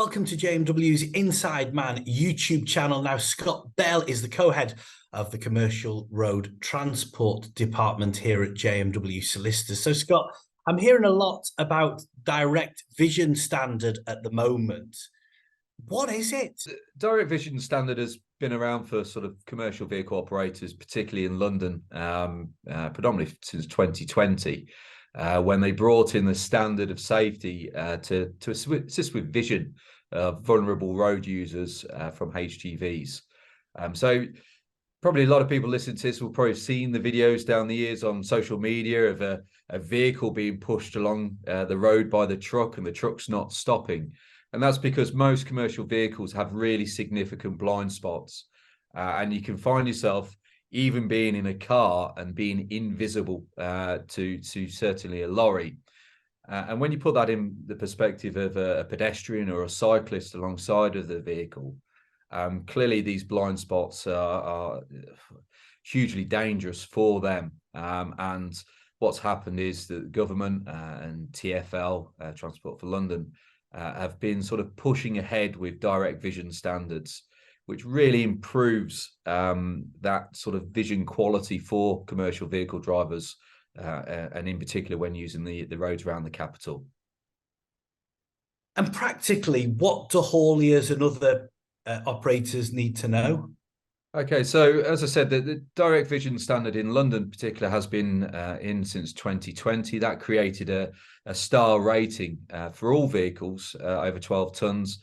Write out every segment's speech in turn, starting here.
Welcome to JMW's Inside Man YouTube channel. Now, Scott Bell is the co-head of the Commercial Road Transport Department here at JMW Solicitors. So, Scott, I'm hearing a lot about direct vision standard at the moment. What is it? Direct vision standard has been around for sort of commercial vehicle operators, particularly in London, predominantly since 2020, when they brought in the standard of safety to assist with vision of vulnerable road users from HGVs. So probably a lot of people listening to this will probably have seen the videos down the years on social media of a vehicle being pushed along the road by the truck and the truck's not stopping. And that's because most commercial vehicles have really significant blind spots. And you can find yourself even being in a car and being invisible to certainly a lorry. And when you put that in the perspective of a pedestrian or a cyclist alongside of the vehicle, clearly these blind spots are hugely dangerous for them. And what's happened is that the government and TfL, Transport for London, have been sort of pushing ahead with direct vision standards, which really improves that sort of vision quality for commercial vehicle drivers, and in particular when using the roads around the capital. And practically, what do hauliers and other operators need to know? Okay, so as I said, the direct vision standard in London in particular has been in since 2020. That created a star rating for all vehicles over 12 tonnes,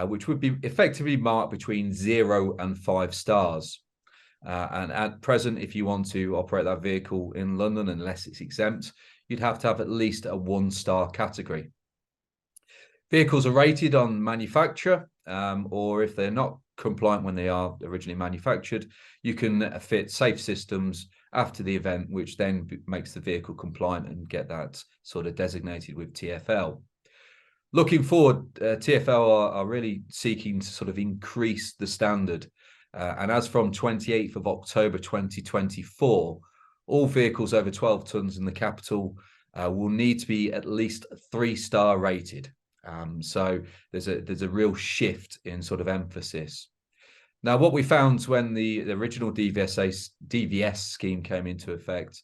which would be effectively marked between 0 and 5 stars. And at present, if you want to operate that vehicle in London, unless it's exempt, you'd have to have at least a 1-star category. Vehicles are rated on manufacture, or if they're not compliant when they are originally manufactured, you can fit safe systems after the event, which then makes the vehicle compliant and get that sort of designated with TfL. Looking forward, TfL are really seeking to sort of increase the standard. And as from 28th of October 2024, all vehicles over 12 tonnes in the capital will need to be at least 3-star rated. So there's a real shift in sort of emphasis. Now, what we found when the original DVS scheme came into effect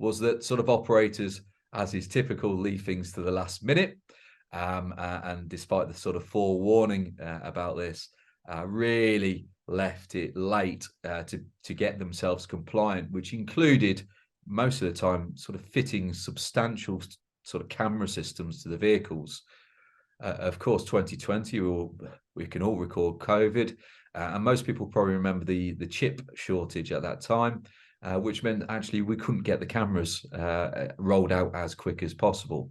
was that sort of operators, as is typical, leave things to the last minute. And despite the sort of forewarning about this, really left it late to get themselves compliant, which included most of the time sort of fitting substantial sort of camera systems to the vehicles. Of course, 2020, we can all recall COVID, and most people probably remember the chip shortage at that time, which meant actually we couldn't get the cameras rolled out as quick as possible.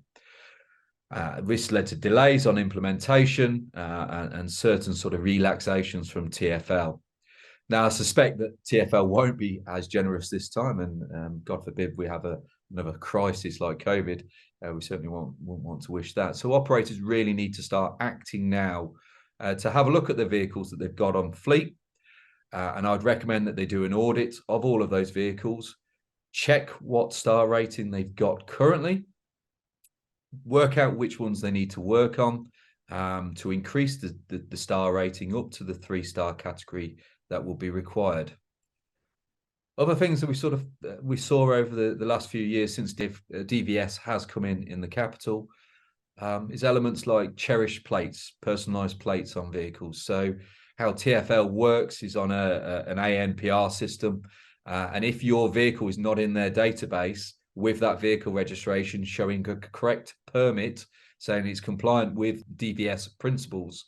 This led to delays on implementation and certain sort of relaxations from TfL. Now, I suspect that TfL won't be as generous this time, and God forbid we have another crisis like COVID. We certainly won't want to wish that. So operators really need to start acting now to have a look at the vehicles that they've got on fleet. And I'd recommend that they do an audit of all of those vehicles, check what star rating they've got currently, work out which ones they need to work on to increase the star rating up to the 3-star category that will be required. Other things that we saw over the last few years since DVS has come in the capital is elements like cherished plates, personalised plates on vehicles. So how TfL works is on an ANPR system, and if your vehicle is not in their database with that vehicle registration showing a correct permit, saying it's compliant with DVS principles,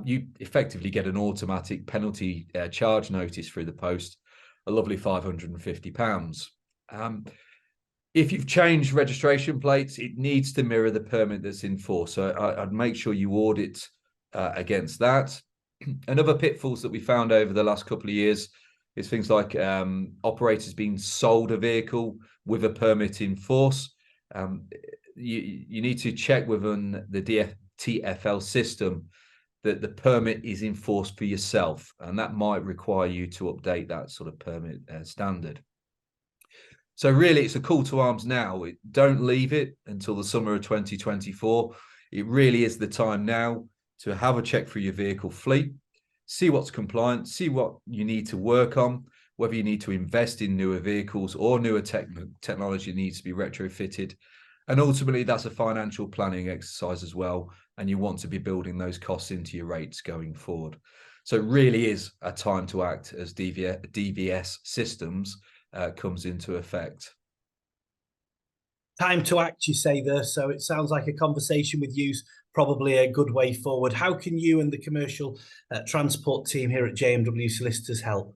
you effectively get an automatic penalty charge notice through the post, a lovely £550. If you've changed registration plates, it needs to mirror the permit that's in force. So I'd make sure you audit against that. And other pitfalls that we found over the last couple of years is things like operators being sold a vehicle with a permit in force. You need to check within the TfL system that the permit is enforced for yourself, and that might require you to update that sort of permit standard. So really, it's a call to arms now. Don't leave it until the summer of 2024. It really is the time now. to have a check through your vehicle fleet, see what's compliant, see what you need to work on, whether you need to invest in newer vehicles or newer technology needs to be retrofitted. And ultimately, that's a financial planning exercise as well. And you want to be building those costs into your rates going forward. So it really is a time to act as DVS systems comes into effect. Time to act, you say there. So it sounds like a conversation with you's probably a good way forward. How can you and the commercial transport team here at JMW Solicitors help?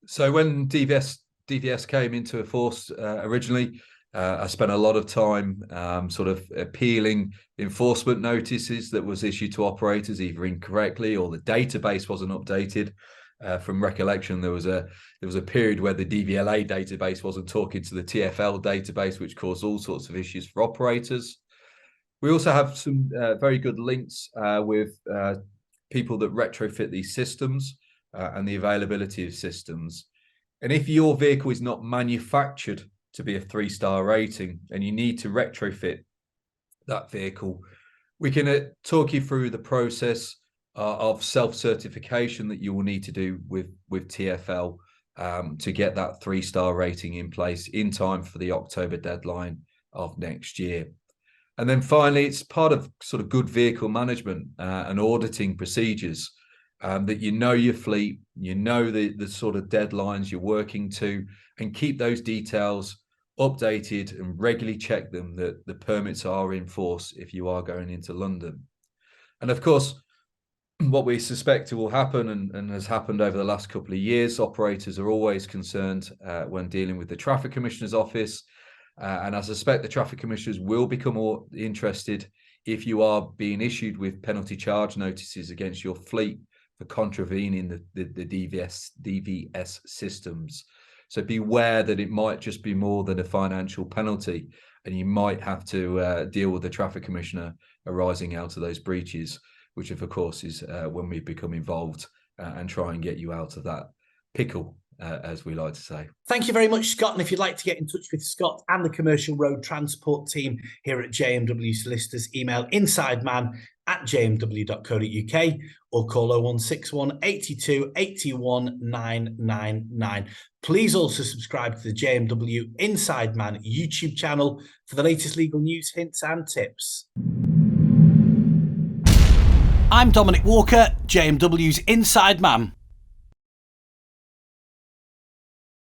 So when DVS came into force originally, I spent a lot of time sort of appealing enforcement notices that was issued to operators either incorrectly or the database wasn't updated. From recollection, there was a period where the DVLA database wasn't talking to the TfL database, which caused all sorts of issues for operators. We also have some very good links with people that retrofit these systems and the availability of systems. And if your vehicle is not manufactured to be a 3-star rating and you need to retrofit that vehicle, we can talk you through the process of self-certification that you will need to do with TfL to get that 3-star rating in place in time for the October deadline of next year. And then finally, it's part of sort of good vehicle management and auditing procedures that you know your fleet, you know the sort of deadlines you're working to, and keep those details updated and regularly check them that the permits are in force if you are going into London. And of course, what we suspect will happen and has happened over the last couple of years, operators are always concerned when dealing with the Traffic Commissioner's office. And I suspect the Traffic Commissioners will become more interested if you are being issued with penalty charge notices against your fleet for contravening the DVS systems. So beware that it might just be more than a financial penalty, and you might have to deal with the Traffic Commissioner arising out of those breaches, which of course is when we become involved and try and get you out of that pickle, as we like to say. Thank you very much, Scott. And if you'd like to get in touch with Scott and the commercial road transport team here at JMW Solicitors, email insideman@jmw.co.uk or call 0161 82 81 999. Please also subscribe to the JMW Inside Man YouTube channel for the latest legal news, hints and tips. I'm Dominic Walker, JMW's Inside Man.